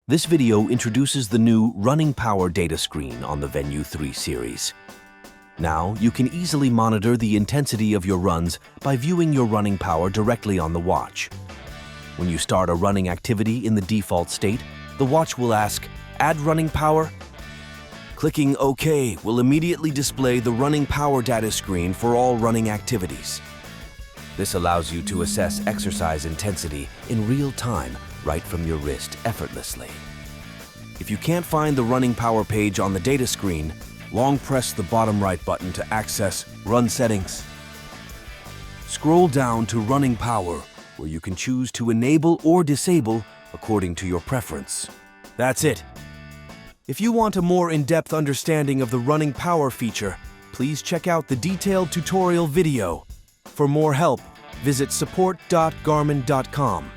This video introduces the new running power data screen on the Venu 3 series. Now, you can easily monitor the intensity of your runs by viewing your running power directly on the watch. When you start a running activity in the default state, the watch will ask, "Add running power?" Clicking OK will immediately display the running power data screen for all running activities. This allows you to assess exercise intensity in real time, right from your wrist effortlessly. If you can't find the running power page on the data screen, long press the bottom right button to access Run Settings. Scroll down to Running Power, where you can choose to enable or disable according to your preference. That's it. If you want a more in-depth understanding of the running power feature, please check out the detailed tutorial video. For more help, visit support.garmin.com.